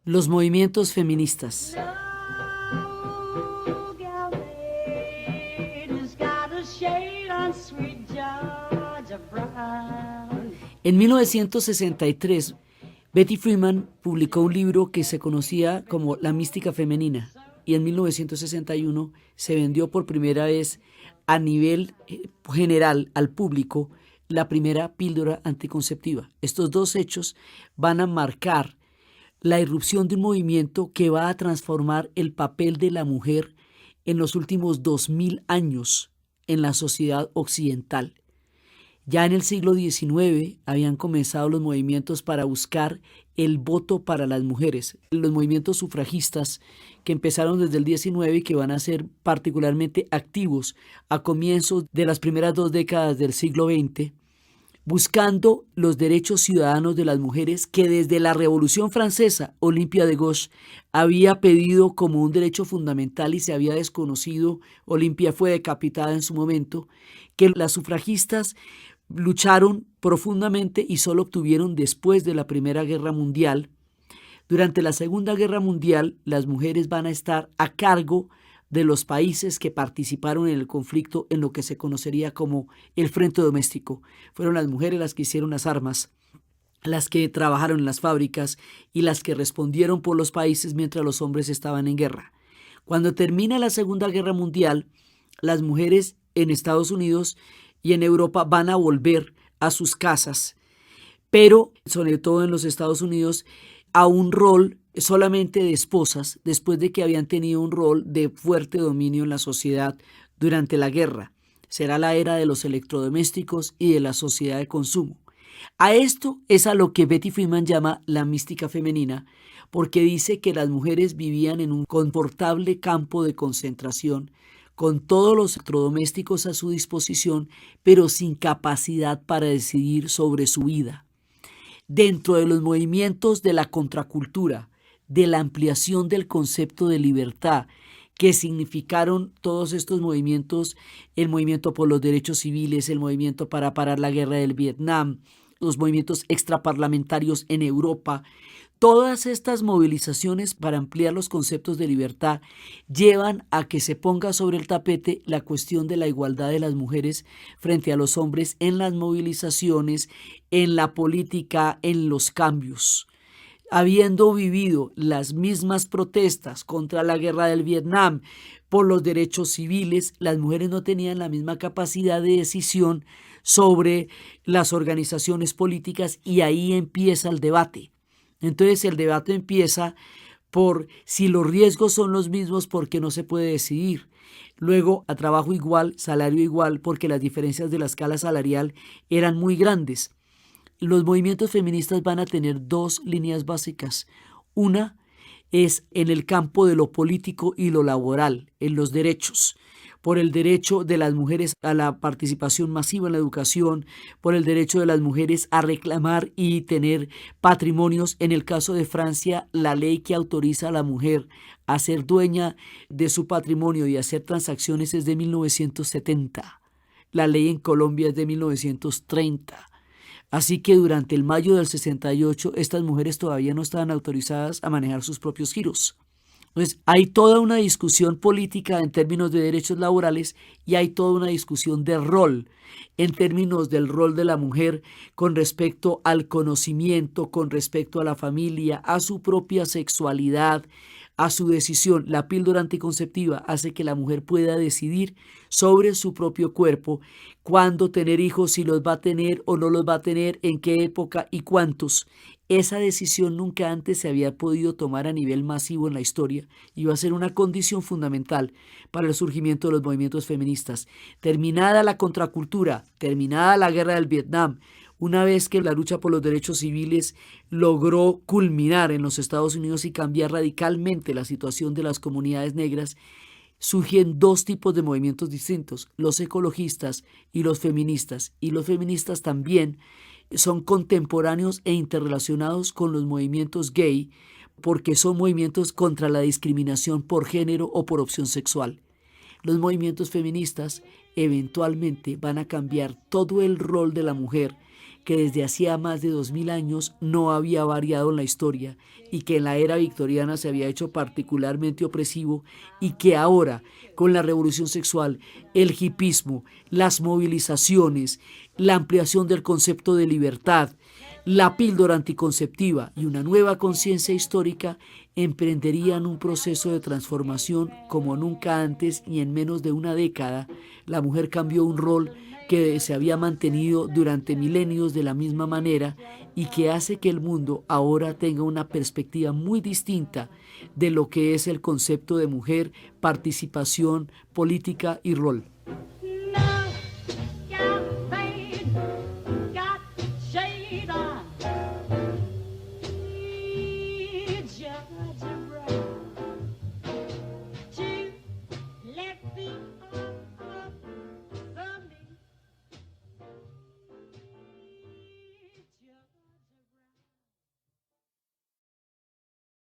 Los movimientos feministas. En 1963, Betty Freeman publicó un libro que se conocía como La mística femenina y en 1961 se vendió por primera vez a nivel general al público la primera píldora anticonceptiva. Estos dos hechos van a marcar la irrupción de un movimiento que va a transformar el papel de la mujer en los últimos 2000 años en la sociedad occidental. Ya en el siglo XIX habían comenzado los movimientos para buscar el voto para las mujeres, los movimientos sufragistas que empezaron desde el XIX y que van a ser particularmente activos a comienzos de las primeras 2 décadas del siglo XX, buscando los derechos ciudadanos de las mujeres que desde la Revolución Francesa, Olympia de Gauche había pedido como un derecho fundamental y se había desconocido. Olympia fue decapitada en su momento, que las sufragistas lucharon profundamente y solo obtuvieron después de la Primera Guerra Mundial. Durante la Segunda Guerra Mundial, las mujeres van a estar a cargo de los países que participaron en el conflicto en lo que se conocería como el frente doméstico. Fueron las mujeres las que hicieron las armas, las que trabajaron en las fábricas y las que respondieron por los países mientras los hombres estaban en guerra. Cuando termina la Segunda Guerra Mundial, las mujeres en Estados Unidos y en Europa van a volver a sus casas, pero sobre todo en los Estados Unidos, a un rol solamente de esposas después de que habían tenido un rol de fuerte dominio en la sociedad durante la guerra. Será la era de los electrodomésticos y de la sociedad de consumo. A esto es a lo que Betty Freeman llama la mística femenina, porque dice que las mujeres vivían en un confortable campo de concentración, con todos los electrodomésticos a su disposición, pero sin capacidad para decidir sobre su vida. Dentro de los movimientos de la contracultura, de la ampliación del concepto de libertad, que significaron todos estos movimientos, el movimiento por los derechos civiles, el movimiento para parar la guerra del Vietnam, los movimientos extraparlamentarios en Europa, todas estas movilizaciones para ampliar los conceptos de libertad llevan a que se ponga sobre el tapete la cuestión de la igualdad de las mujeres frente a los hombres en las movilizaciones, en la política, en los cambios. Habiendo vivido las mismas protestas contra la guerra del Vietnam, por los derechos civiles, las mujeres no tenían la misma capacidad de decisión sobre las organizaciones políticas y ahí empieza el debate. Entonces el debate empieza por si los riesgos son los mismos, porque no se puede decidir. Luego, a trabajo igual, salario igual, porque las diferencias de la escala salarial eran muy grandes. Los movimientos feministas van a tener dos líneas básicas. Una es en el campo de lo político y lo laboral, en los derechos, por el derecho de las mujeres a la participación masiva en la educación, por el derecho de las mujeres a reclamar y tener patrimonios. En el caso de Francia, la ley que autoriza a la mujer a ser dueña de su patrimonio y hacer transacciones es de 1970. La ley en Colombia es de 1930. Así que durante el mayo del 68, estas mujeres todavía no estaban autorizadas a manejar sus propios giros. Entonces, hay toda una discusión política en términos de derechos laborales y hay toda una discusión de rol, en términos del rol de la mujer con respecto al conocimiento, con respecto a la familia, a su propia sexualidad, a su decisión. La píldora anticonceptiva hace que la mujer pueda decidir sobre su propio cuerpo, cuándo tener hijos, si los va a tener o no los va a tener, en qué época y cuántos. Esa decisión nunca antes se había podido tomar a nivel masivo en la historia y va a ser una condición fundamental para el surgimiento de los movimientos feministas. Terminada la contracultura, terminada la guerra del Vietnam, una vez que la lucha por los derechos civiles logró culminar en los Estados Unidos y cambiar radicalmente la situación de las comunidades negras, surgen dos tipos de movimientos distintos, los ecologistas y los feministas. Y los feministas también son contemporáneos e interrelacionados con los movimientos gay, porque son movimientos contra la discriminación por género o por opción sexual. Los movimientos feministas eventualmente van a cambiar todo el rol de la mujer que desde hacía más de 2000 años no había variado en la historia y que en la era victoriana se había hecho particularmente opresivo y que ahora, con la revolución sexual, el hipismo, las movilizaciones, la ampliación del concepto de libertad, la píldora anticonceptiva y una nueva conciencia histórica emprenderían un proceso de transformación como nunca antes y en menos de una década, la mujer cambió un rol que se había mantenido durante milenios de la misma manera y que hace que el mundo ahora tenga una perspectiva muy distinta de lo que es el concepto de mujer, participación política y rol.